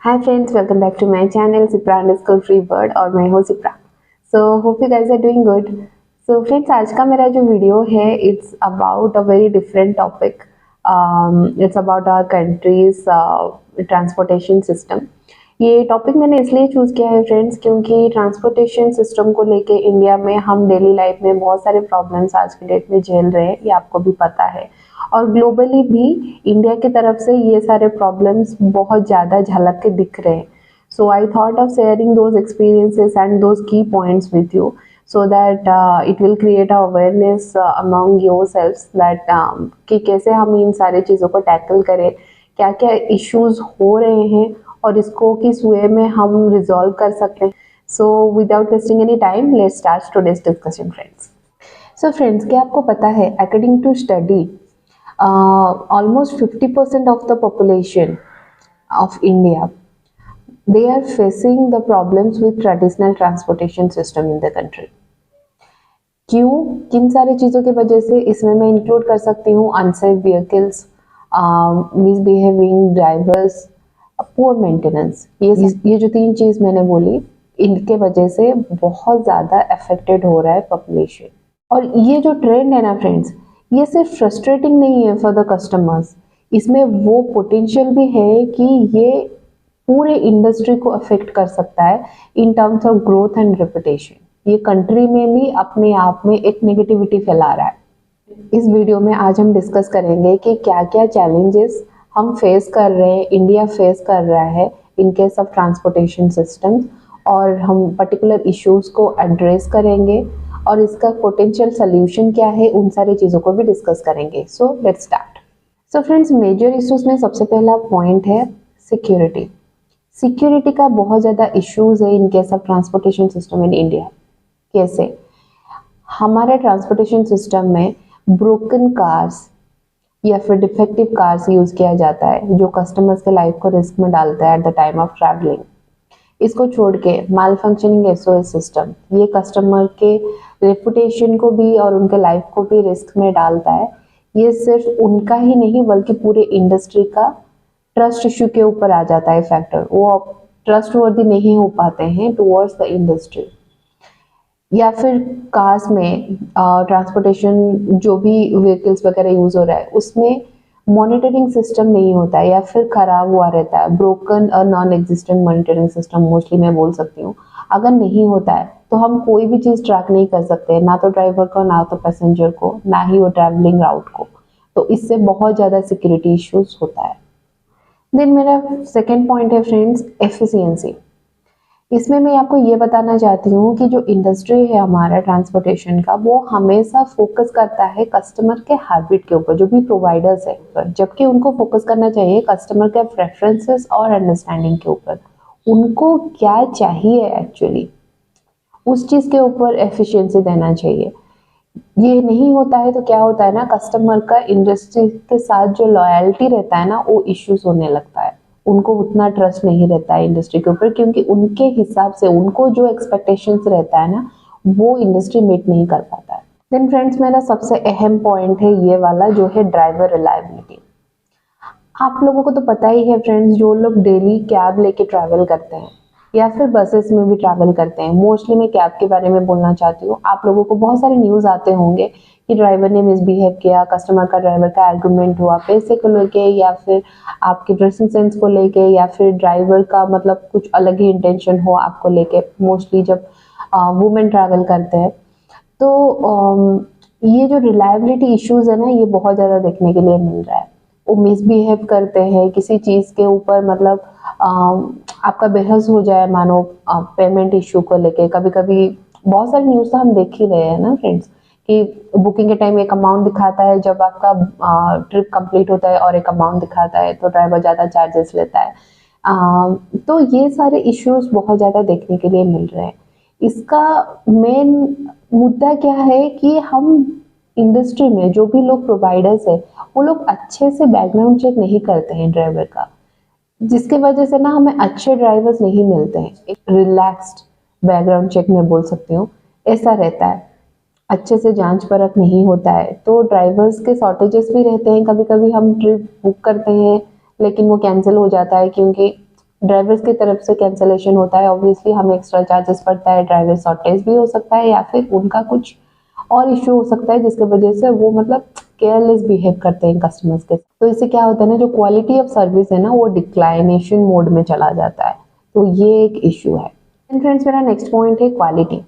Hi friends, welcome back to my channel Cipra_Freebird और मैं हूँ Cipra। So hope you guys are doing good। So friends, आज का मेरा जो वीडियो है it's about a very different topic। It's about our country's transportation system। ये topic मैंने इसलिए चूज़ किया है फ्रेंड्स क्योंकि ट्रांसपोर्टेशन सिस्टम को लेके इंडिया में हम डेली लाइफ में बहुत सारे प्रॉब्लम्स आज के डेट में झेल रहे हैं, ये आपको भी पता है। और ग्लोबली भी इंडिया की तरफ से ये सारे प्रॉब्लम्स बहुत ज़्यादा झलक के दिख रहे हैं। So I thought of sharing those experiences and those key points with you so that it will create a awareness among yourselves that कि कैसे हम इन सारी चीज़ों को टैकल करें, क्या क्या इश्यूज हो रहे हैं और इसको किस वे में हम रिजॉल्व कर सकते हैं। So without wasting any time let's start today's discussion friends. So friends, क्या आपको पता है according to study almost 50% of the population of India, they are facing the problems with traditional transportation system in the country। क्यों, किन सारी चीज़ों की वजह से? इसमें मैं इंक्लूड कर सकती हूँ unsafe vehicles, misbehaving drivers, poor maintenance. ये जो तीन चीज़ मैंने बोली, इनके वजह से बहुत ज़्यादा अफेक्टेड हो रहा है पॉपुलेशन। और ये जो ट्रेंड है ना फ्रेंड्स, ये सिर्फ फ्रस्ट्रेटिंग नहीं है फॉर द कस्टमर्स, इसमें वो पोटेंशियल भी है कि ये पूरे इंडस्ट्री को अफेक्ट कर सकता है in terms of growth and reputation. ये कंट्री में भी अपने आप में एक नेगेटिविटी फैला रहा है। इस वीडियो में आज हम डिस्कस करेंगे कि क्या क्या चैलेंजेस हम फेस कर रहे हैं, इंडिया फेस कर रहा है इन केस ऑफ ट्रांसपोर्टेशन सिस्टम्स, और हम पर्टिकुलर इश्यूज को एड्रेस करेंगे और इसका पोटेंशियल सोल्यूशन क्या है, उन सारी चीज़ों को भी डिस्कस करेंगे। So let's start. So friends, major issues में सबसे पहला पॉइंट है सिक्योरिटी। सिक्योरिटी का बहुत ज़्यादा इश्यूज है इन case of transportation system in India. कैसे? हमारे ट्रांसपोर्टेशन सिस्टम में ब्रोकन कार्स या फिर डिफेक्टिव कार्स यूज़ किया जाता है जो कस्टमर्स के लाइफ को रिस्क में डालता है eight the time of travelling. इसको छोड़ के माल फंक्शनिंग एसओएस सिस्टम, ये कस्टमर के रेपुटेशन को भी और उनके लाइफ को भी रिस्क में डालता है। ये सिर्फ उनका ही नहीं बल्कि पूरे इंडस्ट्री का ट्रस्ट इश्यू के ऊपर आ जाता है फैक्टर। वो ट्रस्ट वर्दी नहीं हो पाते हैं टुवर्ड्स द इंडस्ट्री। या फिर कार्स में ट्रांसपोर्टेशन जो भी व्हीकल्स वगैरह यूज़ हो रहा है उसमें मॉनिटरिंग सिस्टम नहीं होता है या फिर खराब हुआ रहता है, ब्रोकन और non existent monitoring system mostly मैं बोल सकती हूँ। अगर नहीं होता है तो हम कोई भी चीज़ ट्रैक नहीं कर सकते, ना तो ड्राइवर को, ना तो पैसेंजर को, ना ही वो ट्रैवलिंग राउट को। तो इससे बहुत ज़्यादा सिक्योरिटी इश्यूज होता है। देन मेरा सेकेंड पॉइंट है फ्रेंड्स, एफिशिएंसी। इसमें मैं आपको ये बताना चाहती हूँ कि जो इंडस्ट्री है हमारा ट्रांसपोर्टेशन का, वो हमेशा फोकस करता है कस्टमर के हैबिट के ऊपर, जो भी प्रोवाइडर्स है, जबकि उनको फोकस करना चाहिए कस्टमर के प्रेफरेंसेस और अंडरस्टैंडिंग के ऊपर। उनको क्या चाहिए एक्चुअली, उस चीज़ के ऊपर एफिशिएंसी देना चाहिए। ये नहीं होता है तो क्या होता है ना, कस्टमर का इंडस्ट्री के साथ जो लॉयल्टी रहता है ना, वो इश्यूज होने लगता है। उनको उतना ट्रस्ट नहीं रहता है इंडस्ट्री के ऊपर, क्योंकि उनके हिसाब से उनको जो एक्सपेक्टेशंस रहता है ना, वो इंडस्ट्री मीट नहीं कर पाता है। देन फ्रेंड्स, मेरा सबसे अहम पॉइंट है ये वाला, जो है ड्राइवर रिलायबिलिटी। आप लोगों को तो पता ही है फ्रेंड्स, जो लोग डेली कैब लेके ट्रैवल करते हैं या फिर बसेस में भी ट्रैवल करते हैं, मोस्टली मैं कैब के बारे में बोलना चाहती हूँ। आप लोगों को बहुत सारे न्यूज़ आते होंगे कि ड्राइवर ने मिसबिहेव किया, कस्टमर का ड्राइवर का आर्गुमेंट हुआ पैसे को लेके, या फिर आपके ड्रेसिंग सेंस को लेके, या फिर ड्राइवर का मतलब कुछ अलग ही इंटेंशन हो आपको लेके। मोस्टली जब वुमेन ट्रैवल करते हैं तो ये जो रिलायबिलिटी इश्यूज है ना, ये बहुत ज़्यादा देखने के लिए मिल रहा है। वो मिसबिहेव करते हैं किसी चीज़ के ऊपर, मतलब आपका बहस हो जाए मानो पेमेंट इश्यू को लेके। कभी कभी बहुत सारे न्यूज़ तो हम देख ही रहे हैं ना फ्रेंड्स, कि बुकिंग के टाइम एक अमाउंट दिखाता है, जब आपका ट्रिप कंप्लीट होता है और एक अमाउंट दिखाता है, तो ड्राइवर ज़्यादा चार्जेस लेता है। तो ये सारे इश्यूज बहुत ज़्यादा देखने के लिए मिल रहे हैं। इसका मेन मुद्दा क्या है कि हम इंडस्ट्री में जो भी लोग प्रोवाइडर्स है, वो लोग अच्छे से बैकग्राउंड चेक नहीं करते हैं ड्राइवर का, जिसकी वजह से ना हमें अच्छे ड्राइवर्स नहीं मिलते हैं। एक रिलैक्स्ड बैकग्राउंड चेक मैं बोल सकती हूँ, ऐसा रहता है। अच्छे से जांच परख नहीं होता है तो ड्राइवर्स के शॉर्टेजेस भी रहते हैं। कभी कभी हम ट्रिप बुक करते हैं लेकिन वो कैंसिल हो जाता है क्योंकि ड्राइवर्स की तरफ से कैंसलेशन होता है, ऑब्वियसली हमें एक्स्ट्रा चार्जेस पड़ता है, ड्राइवर शॉर्टेज भी हो सकता है या फिर उनका कुछ और इश्यू हो सकता है जिसकी वजह से वो मतलब केयरलेस बिहेव करते हैं कस्टमर्स के। तो इससे क्या होता है ना, जो क्वालिटी ऑफ सर्विस है ना वो डिक्लाइनेशन मोड में चला जाता है। तो ये एक इश्यू है। एंड फ्रेंड्स, मेरा नेक्स्ट पॉइंट है क्वालिटी।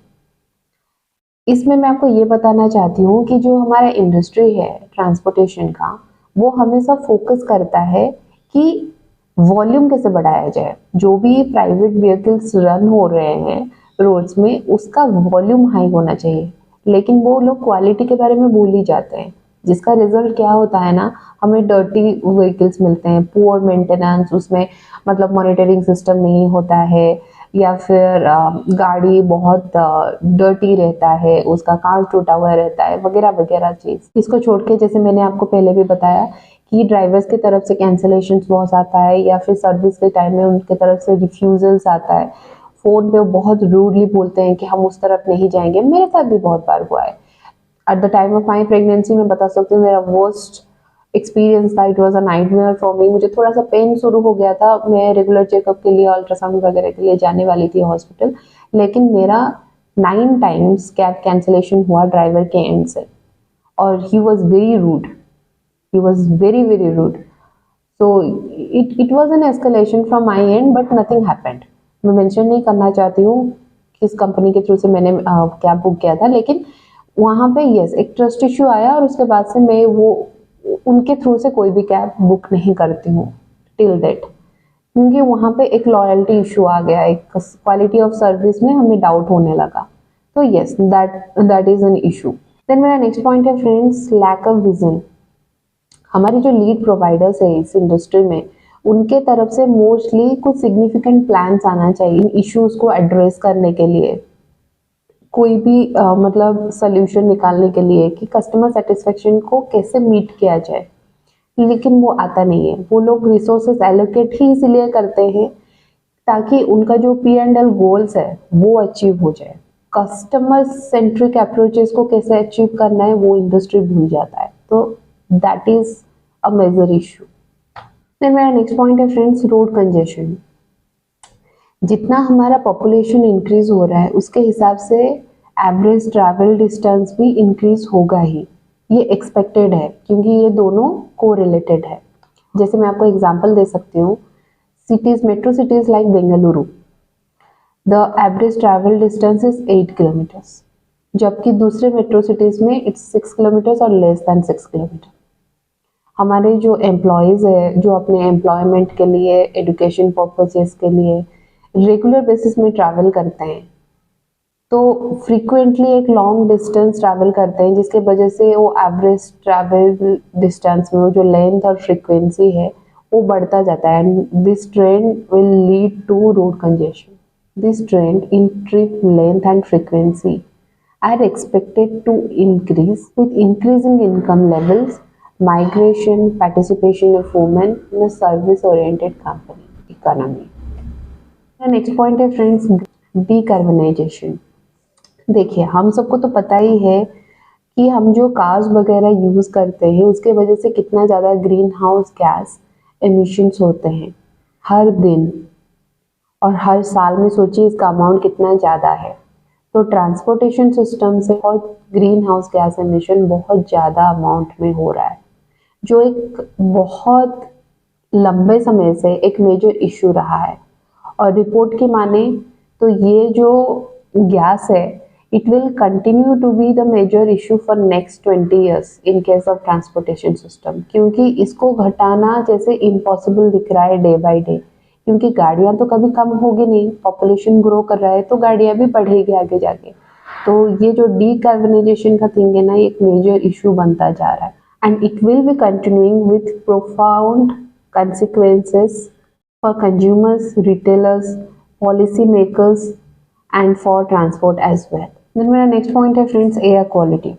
इसमें मैं आपको ये बताना चाहती हूँ कि जो हमारा इंडस्ट्री है ट्रांसपोर्टेशन का, वो हमेशा फोकस करता है कि वॉल्यूम कैसे बढ़ाया जाए। जो भी प्राइवेट व्हीकल्स रन हो रहे हैं रोड्स में, उसका वॉल्यूम हाई होना चाहिए, लेकिन वो लोग क्वालिटी के बारे में भूल ही जाते हैं, जिसका रिजल्ट क्या होता है ना, हमें डर्टी व्हीकल्स मिलते हैं, पुअर मेंटेनेंस, उसमें मतलब मॉनिटरिंग सिस्टम नहीं होता है, या फिर गाड़ी बहुत डर्टी रहता है, उसका कांच टूटा हुआ रहता है, वगैरह वगैरह चीज़। इसको छोड़ के जैसे मैंने आपको पहले भी बताया कि ड्राइवर्स की तरफ से कैंसलेशन बहुत आता है, या फिर सर्विस के टाइम में उनके तरफ से रिफ्यूजल्स आता है, फ़ोन पे वो बहुत रूडली बोलते हैं कि हम उस तरफ नहीं जाएंगे। मेरे साथ भी बहुत बार हुआ है। Eight the time of my pregnancy मैं बता सकती हूँ, मेरा वर्स्ट एक्सपीरियंस था। It was a nightmare for me. मुझे थोड़ा सा पेन शुरू हो गया था, मैं रेगुलर चेकअप के लिए, अल्ट्रासाउंड वगैरह के लिए जाने वाली थी हॉस्पिटल, लेकिन मेरा 9 टाइम्स कैब कैंसलेशन हुआ ड्राइवर के एंड से, और he was very rude, he was very very rude. So it was an escalation from my end, but nothing happened. मैं मेंशन नहीं करना चाहती हूँ किस कंपनी के थ्रू से मैंने कैब बुक किया था, लेकिन वहाँ पे यस एक ट्रस्ट इश्यू आया, और उसके बाद से मैं वो उनके थ्रू से कोई भी कैब बुक नहीं करती हूँ टिल डेट, क्योंकि वहाँ पे एक लॉयल्टी इशू आ गया, एक क्वालिटी ऑफ सर्विस में हमें डाउट होने लगा। तो yes, that is an issue. Then मेरा नेक्स्ट पॉइंट है फ्रेंड्स, लैक ऑफ विजन। हमारी जो लीड प्रोवाइडर्स है इस इंडस्ट्री में, उनके तरफ से मोस्टली कुछ सिग्निफिकेंट प्लान्स आना चाहिए इन इश्यूज को एड्रेस करने के लिए, कोई भी मतलब सोल्यूशन निकालने के लिए कि कस्टमर सेटिस्फेक्शन को कैसे मीट किया जाए, लेकिन वो आता नहीं है। वो लोग रिसोर्सेस एलोकेट ही इसलिए करते हैं ताकि उनका जो P&L गोल्स है वो अचीव हो जाए। कस्टमर सेंट्रिक अप्रोचेस को कैसे अचीव करना है वो इंडस्ट्री भूल जाता है। तो that is a major issue. Then मेरा नेक्स्ट पॉइंट है फ्रेंड्स, रोड कंजेशन। जितना हमारा पॉपुलेशन इंक्रीज हो रहा है उसके हिसाब से एवरेज ट्रैवल डिस्टेंस भी इंक्रीज होगा ही, ये एक्सपेक्टेड है, क्योंकि ये दोनों कोरिलेटेड है। जैसे मैं आपको एग्जांपल दे सकती हूँ, cities, metro cities like Bengaluru, the average travel distance is 8 kilometres, जबकि दूसरे मेट्रो सिटीज में इट्स 6 किलोमीटर्स और लेस देन 6 किलोमीटर। हमारे जो एम्प्लॉयज़ है, जो अपने एम्प्लॉयमेंट के लिए, एजुकेशन पर्पसेस के लिए रेगुलर बेसिस में ट्रैवल करते हैं, तो फ्रीक्वेंटली एक लॉन्ग डिस्टेंस ट्रैवल करते हैं, जिसके वजह से वो एवरेज ट्रैवल डिस्टेंस में वो जो लेंथ और फ्रीक्वेंसी है वो बढ़ता जाता है, and this trend will lead to road congestion. This trend in trip length and frequency are expected to increase with increasing income levels, migration, participation of women in a service-oriented company economy. The next point है friends, decarbonization. देखिए, हम सबको तो पता ही है कि हम जो कार्स वगैरह यूज़ करते हैं उसके वजह से कितना ज़्यादा ग्रीन हाउस गैस एमिशंस होते हैं हर दिन, और हर साल में सोचिए इसका अमाउंट कितना ज़्यादा है। तो ट्रांसपोर्टेशन सिस्टम से बहुत ग्रीन हाउस गैस एमिशन बहुत ज़्यादा अमाउंट में हो रहा है, जो एक बहुत लंबे समय से एक मेजर इशू रहा है। और रिपोर्ट की माने तो ये जो गैस है, it will continue to be the major issue for next 20 years in case of transportation system, क्योंकि इसको घटाना जैसे इम्पॉसिबल दिख रहा है डे बाय डे, क्योंकि गाड़ियां तो कभी कम होगी नहीं, पॉपुलेशन ग्रो कर रहा है तो गाड़ियां भी बढ़ेगी आगे जाके। तो ये जो डीकार्बनाइजेशन का थिंग है ना, एक मेजर इशू बनता जा रहा है, and it will be continuing with profound consequences for consumers, retailers, policy makers and for transport as well. Then मेरा नेक्स्ट पॉइंट है फ्रेंड्स, एयर क्वालिटी।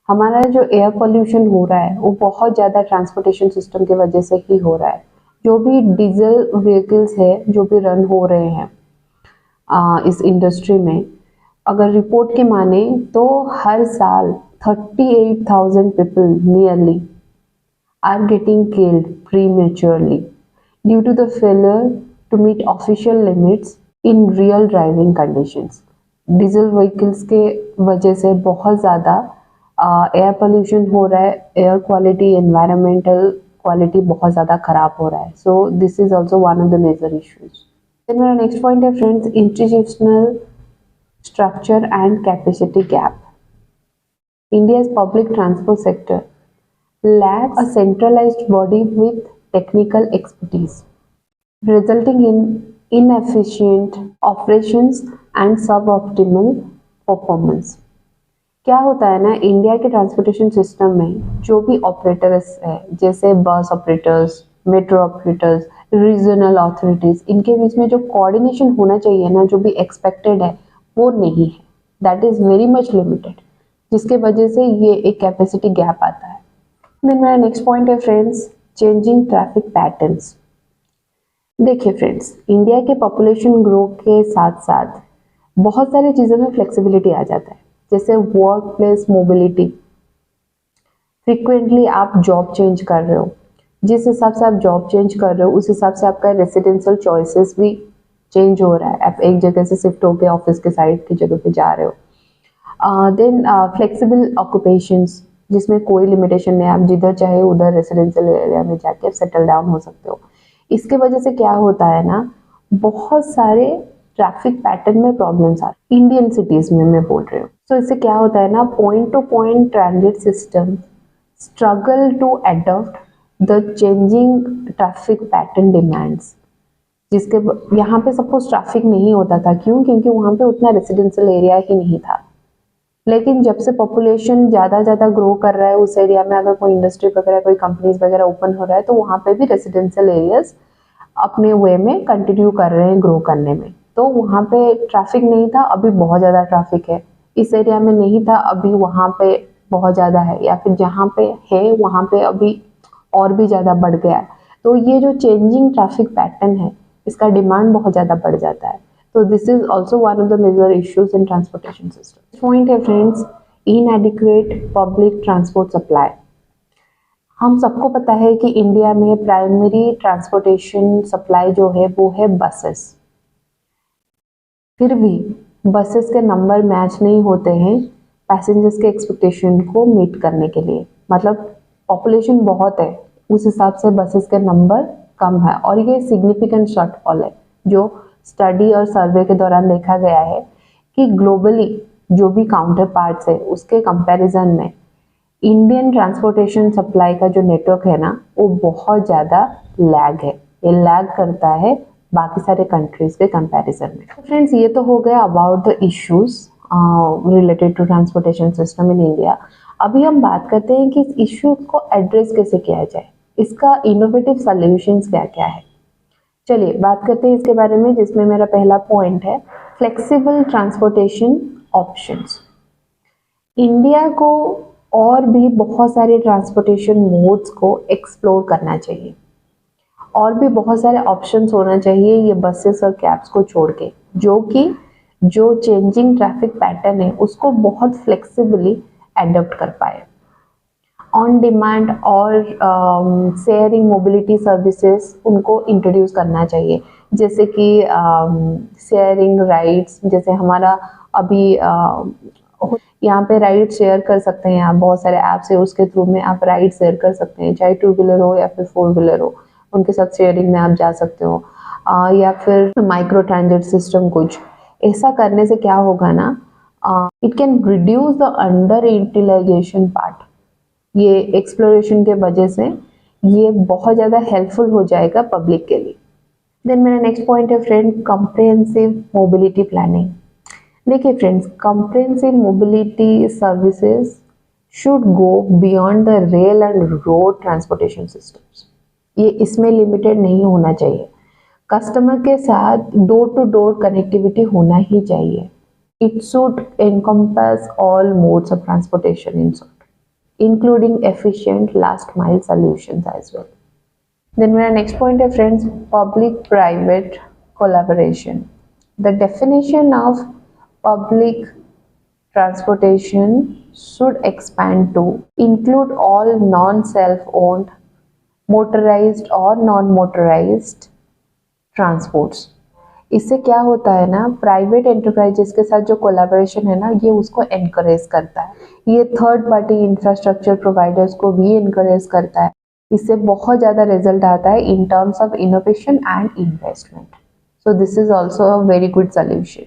हमारा जो एयर पॉल्यूशन हो रहा है वो बहुत ज़्यादा ट्रांसपोर्टेशन सिस्टम की वजह से ही हो रहा है। जो भी डीजल व्हीकल्स है जो भी रन हो रहे हैं इस इंडस्ट्री में, अगर रिपोर्ट के माने तो हर साल 38,000 people nearly are getting killed prematurely due to the failure to meet official limits in real driving conditions. Diesel vehicles के वजह से बहुत ज़्यादा एयर पोल्यूशन हो रहा है, एयर क्वालिटी, एनवायरमेंटल क्वालिटी बहुत ज़्यादा खराब हो रहा है. So this is also one of the major issues. Then मेरा नेक्स्ट पॉइंट है friends, institutional structure and capacity gap. India's public transport sector lacks a centralized body with technical expertise, resulting in inefficient operations and suboptimal performance. क्या होता है ना, India के transportation system में जो भी ऑपरेटर्स है, जैसे bus operators, metro operators, regional authorities, इनके बीच में जो कोऑर्डिनेशन होना चाहिए ना, जो भी एक्सपेक्टेड है, वो नहीं है. That is very much limited, जिसके वजह से ये एक कैपेसिटी गैप आता है. देन मेरा नेक्स्ट पॉइंट है फ्रेंड्स, चेंजिंग ट्रैफिक पैटर्न्स. देखिए फ्रेंड्स, इंडिया के पॉपुलेशन ग्रो के साथ साथ बहुत सारी चीज़ों में फ्लेक्सिबिलिटी आ जाता है, जैसे वर्क प्लेस मोबिलिटी. फ्रिक्वेंटली आप जॉब चेंज कर रहे हो, जिस हिसाब से आप जॉब चेंज कर रहे हो उस हिसाब से आपका रेसिडेंशियल चॉइसेस भी चेंज हो रहा है. आप एक जगह से शिफ्ट होकर ऑफिस के साइड की जगह पे जा रहे हो. देन फ्लेक्सिबल ऑक्यूपेशंस, जिसमें कोई लिमिटेशन नहीं, आप जिधर चाहे उधर रेसिडेंशियल एरिया में जाके सेटल डाउन हो सकते हो. इसके वजह से क्या होता है ना, बहुत सारे ट्रैफिक पैटर्न में प्रॉब्लम्स आ रहे हैं इंडियन सिटीज में, मैं बोल रही हूँ. तो इससे क्या होता है ना, point to point transit system struggle to adopt the changing traffic pattern demands. जिसके यहाँ पे सपोज ट्रैफिक नहीं होता था, क्यों? क्योंकि वहाँ पे उतना रेसिडेंशियल एरिया ही नहीं था. लेकिन जब से पॉपुलेशन ज़्यादा ग्रो कर रहा है, उस एरिया में अगर कोई इंडस्ट्री वगैरह, कोई कंपनीज वगैरह ओपन हो रहा है, तो वहाँ पे भी रेसिडेंशियल एरियाज अपने वे में कंटिन्यू कर रहे हैं ग्रो करने में. तो वहाँ पे ट्रैफिक नहीं था, अभी बहुत ज़्यादा ट्रैफिक है. इस एरिया में नहीं था, अभी वहाँ पे बहुत ज़्यादा है, या फिर जहाँ पे है वहाँ पे अभी और भी ज़्यादा बढ़ गया है. तो ये जो चेंजिंग ट्रैफिक पैटर्न है, इसका डिमांड बहुत ज़्यादा बढ़ जाता है. तो this is also one of the major issues in transportation system. Point है friends, inadequate public transport supply. हम सबको पता है कि इंडिया में प्राइमरी ट्रांसपोर्टेशन सप्लाई जो है वो है बसेस. फिर भी बसेस के नंबर मैच नहीं होते हैं पैसेंजर्स के एक्सपेक्टेशन को मीट करने के लिए. मतलब पॉपुलेशन बहुत है, उस हिसाब से बसेस के नंबर कम है, और ये सिग्निफिकेंट शॉर्टफॉल है जो स्टडी और सर्वे के दौरान देखा गया है कि ग्लोबली जो भी काउंटर पार्ट्स है उसके कंपैरिजन में इंडियन ट्रांसपोर्टेशन सप्लाई का जो नेटवर्क है ना, वो बहुत ज़्यादा लैग है. ये लैग करता है बाकी सारे कंट्रीज के कंपैरिजन में. फ्रेंड्स, ये तो हो गया about the issues related to transportation system in India. अभी हम बात करते हैं कि इस इश्यू को एड्रेस कैसे किया जाए, इसका इनोवेटिव सॉल्यूशंस क्या क्या है. चलिए बात करते हैं इसके बारे में, जिसमें मेरा पहला पॉइंट है फ्लेक्सिबल ट्रांसपोर्टेशन ऑप्शंस. इंडिया को और भी बहुत सारे ट्रांसपोर्टेशन मोड्स को एक्सप्लोर करना चाहिए, और भी बहुत सारे ऑप्शंस होना चाहिए ये बसेस और कैब्स को छोड़ के, जो चेंजिंग ट्रैफिक पैटर्न है उसको बहुत फ्लेक्सिबली एडॉप्ट कर पाए. ऑन डिमांड और शेयरिंग मोबिलिटी सर्विसेज उनको इंट्रोड्यूस करना चाहिए, जैसे कि शेयरिंग राइड्स. जैसे हमारा अभी यहाँ पे राइड शेयर कर सकते हैं आप, बहुत सारे ऐप्स है उसके थ्रू में आप राइड शेयर कर सकते हैं, चाहे 2 व्हीलर हो या फिर 4 व्हीलर हो, उनके साथ शेयरिंग में आप जा सकते हो. या फिर माइक्रो ट्रांजिट सिस्टम, कुछ ऐसा करने से क्या होगा ना, it can reduce the under utilization part. ये एक्सप्लोरेशन के वजह से ये बहुत ज़्यादा हेल्पफुल हो जाएगा पब्लिक के लिए. देन मेरा नेक्स्ट पॉइंट है फ्रेंड, कम्प्रिहेंसिव मोबिलिटी प्लानिंग. देखिए friends, comprehensive mobility services should go beyond the rail and road transportation systems. ये इसमें लिमिटेड नहीं होना चाहिए. कस्टमर के साथ डोर टू डोर कनेक्टिविटी होना ही चाहिए. It should encompass all modes of transportation in short, including efficient last mile solutions as well. Then my next point is friends, public private collaboration. The definition of public transportation should expand to include all non self owned, motorized or non motorized transports. इससे क्या होता है ना, private enterprises के साथ जो collaboration है ना, ये उसको एनकरेज करता है। ये थर्ड पार्टी इंफ्रास्ट्रक्चर प्रोवाइडर्स को भी एनकरेज करता है। इससे बहुत ज़्यादा रिजल्ट आता है in terms of innovation and investment. So this is also a very good solution.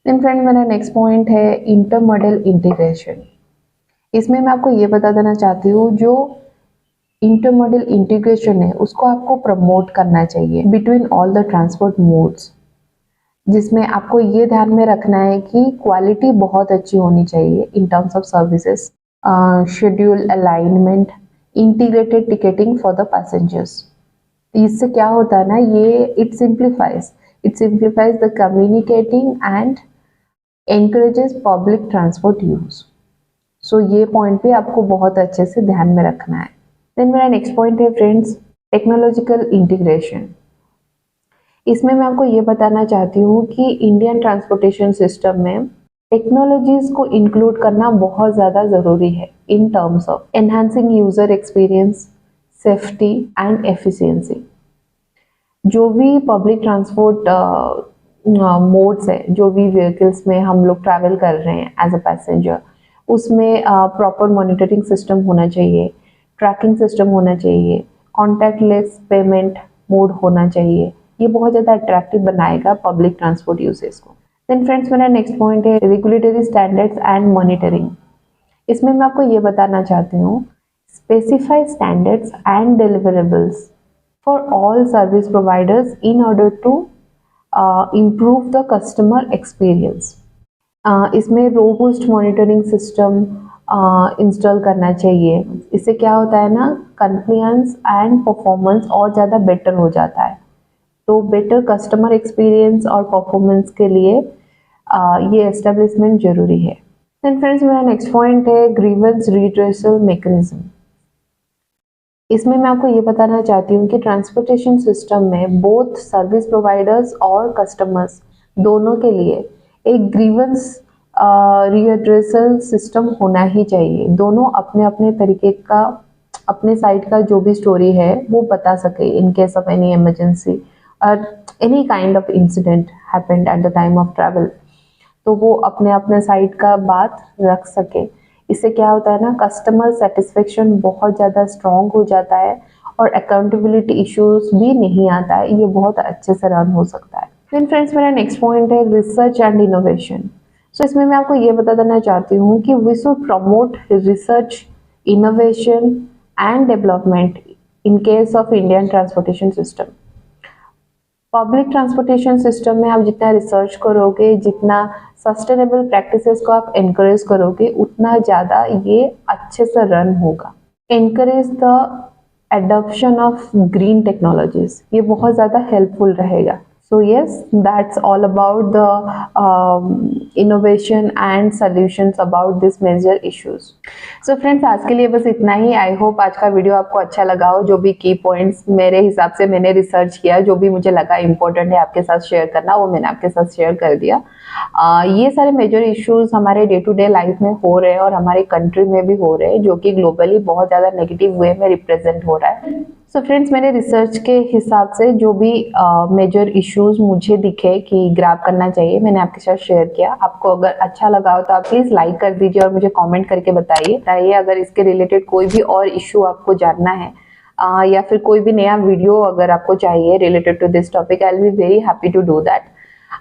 Then friend, मेरा नेक्स्ट पॉइंट है इंटरमॉडल इंटीग्रेशन। इसमें मैं आपको ये बता देना चाहती हूँ, जो इंटरमॉडल इंटीग्रेशन है उसको आपको प्रमोट करना चाहिए between all the transport modes, जिसमें आपको ये ध्यान में रखना है कि क्वालिटी बहुत अच्छी होनी चाहिए in terms of services, schedule alignment, integrated ticketing for the passengers. इससे क्या होता है ना, ये it simplifies the communicating and encourages public transport so. सो ये पॉइंट भी आपको बहुत अच्छे से ध्यान में रखना है। देन मेरा नेक्स्ट पॉइंट है फ्रेंड्स, टेक्नोलॉजिकल इंटीग्रेशन। इसमें मैं आपको ये बताना चाहती हूँ कि इंडियन ट्रांसपोर्टेशन सिस्टम में टेक्नोलॉजीज को इंक्लूड करना बहुत ज़्यादा ज़रूरी है in terms of enhancing user experience, safety and efficiency. जो भी पब्लिक ट्रांसपोर्ट मोड्स है, जो भी व्हीकल्स में हम लोग ट्रैवल कर रहे हैं एज अ पैसेंजर, उसमें प्रॉपर मॉनिटरिंग सिस्टम होना चाहिए, ट्रैकिंग सिस्टम होना चाहिए, कॉन्टैक्टलेस पेमेंट मोड होना चाहिए। ये बहुत ज़्यादा अट्रैक्टिव बनाएगा पब्लिक ट्रांसपोर्ट यूजेस को। देन फ्रेंड्स, मेरा नेक्स्ट पॉइंट है रेगुलेटरी स्टैंडर्ड्स एंड मॉनिटरिंग। इसमें मैं आपको ये बताना चाहती हूँ, specify standards and deliverables for all service providers in order to improve the customer experience. इसमें रोबस्ट मॉनिटरिंग सिस्टम इंस्टॉल करना चाहिए। इससे क्या होता है ना, कंप्लायंस एंड परफॉर्मेंस और ज़्यादा बेटर हो जाता है। तो बेटर कस्टमर एक्सपीरियंस और परफॉर्मेंस के लिए ये एस्टेब्लिशमेंट जरूरी है। देन फ्रेंड्स, मेरा नेक्स्ट पॉइंट है ग्रीवेंस रिड्रेसल मैकेनिज्म। इसमें मैं आपको ये बताना चाहती हूँ कि ट्रांसपोर्टेशन सिस्टम में बोथ सर्विस प्रोवाइडर्स और कस्टमर्स दोनों के लिए एक ग्रीवेंस रिड्रेसल सिस्टम होना ही चाहिए। दोनों अपने अपने तरीके का, अपने साइड का जो भी स्टोरी है वो बता सके in case of any emergency और any kind of incident happened at the time of travel. तो वो अपने अपने साइड का बात रख सके। इससे क्या होता है ना, कस्टमर सेटिस्फेक्शन बहुत ज़्यादा स्ट्रॉन्ग हो जाता है और अकाउंटेबिलिटी इश्यूज भी नहीं आता है। ये बहुत अच्छे से रन हो सकता है। देन फ्रेंड्स, मेरा नेक्स्ट पॉइंट है रिसर्च एंड इनोवेशन। सो इसमें मैं आपको ये बता देना चाहती हूँ कि we should promote research, innovation and development in case of Indian transportation system. Public transportation system में आप जितना रिसर्च करोगे, जितना सस्टेनेबल प्रैक्टिसेस को आप एनकरेज करोगे, उतना ज़्यादा ये अच्छे से रन होगा। Encourage the adoption of green technologies, ये बहुत ज़्यादा हेल्पफुल रहेगा। So yes, that's all about the innovation and solutions about this major issues. So friends, आज के लिए बस इतना ही। आई होप आज का वीडियो आपको अच्छा लगा हो। जो भी की पॉइंट्स मेरे हिसाब से मैंने रिसर्च किया, जो भी मुझे लगा इम्पोर्टेंट है आपके साथ शेयर करना, वो मैंने आपके साथ शेयर कर दिया। ये सारे मेजर इश्यूज हमारे डे टू डे लाइफ में हो रहे हैं और हमारे कंट्री में भी हो रहे हैं, जो कि ग्लोबली बहुत ज़्यादा नेगेटिव वे में रिप्रेजेंट हो रहा है। सो फ्रेंड्स, मैंने रिसर्च के हिसाब से जो भी मेजर इश्यूज मुझे दिखे कि ग्रैब करना चाहिए, मैंने आपके साथ शेयर किया। आपको अगर अच्छा लगा हो तो आप प्लीज़ लाइक कर दीजिए और मुझे कमेंट करके बताइए अगर इसके रिलेटेड कोई भी और इश्यू आपको जानना है या फिर कोई भी नया वीडियो अगर आपको चाहिए related to this topic, I will be very happy to do that.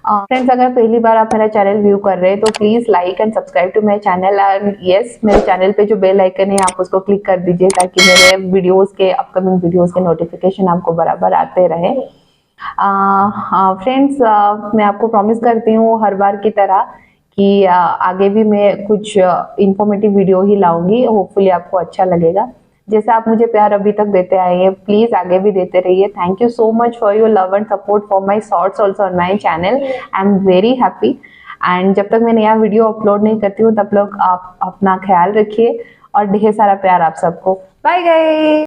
Friends, अगर पहली बार आप मेरा चैनल व्यू कर रहे हैं तो please like and subscribe to my channel and yes, मेरे चैनल पे जो बेल आइकन है आप उसको क्लिक कर दीजिए ताकि मेरे वीडियोस के, अपकमिंग वीडियोस के नोटिफिकेशन आपको बराबर आते रहे। फ्रेंड्स, मैं आपको प्रॉमिस करती हूँ हर बार की तरह कि आगे भी मैं कुछ इंफॉर्मेटिव वीडियो ही लाऊंगी। होपफुली आपको अच्छा लगेगा। जैसे आप मुझे प्यार अभी तक देते आए हैं, प्लीज आगे भी देते रहिए। Thank you so much for your love and support for my shorts also on my channel. I am very happy. And जब तक मैं नया वीडियो अपलोड नहीं करती हूँ तब लोग आप अपना ख्याल रखिए और ढेर सारा प्यार आप सबको। Bye guys.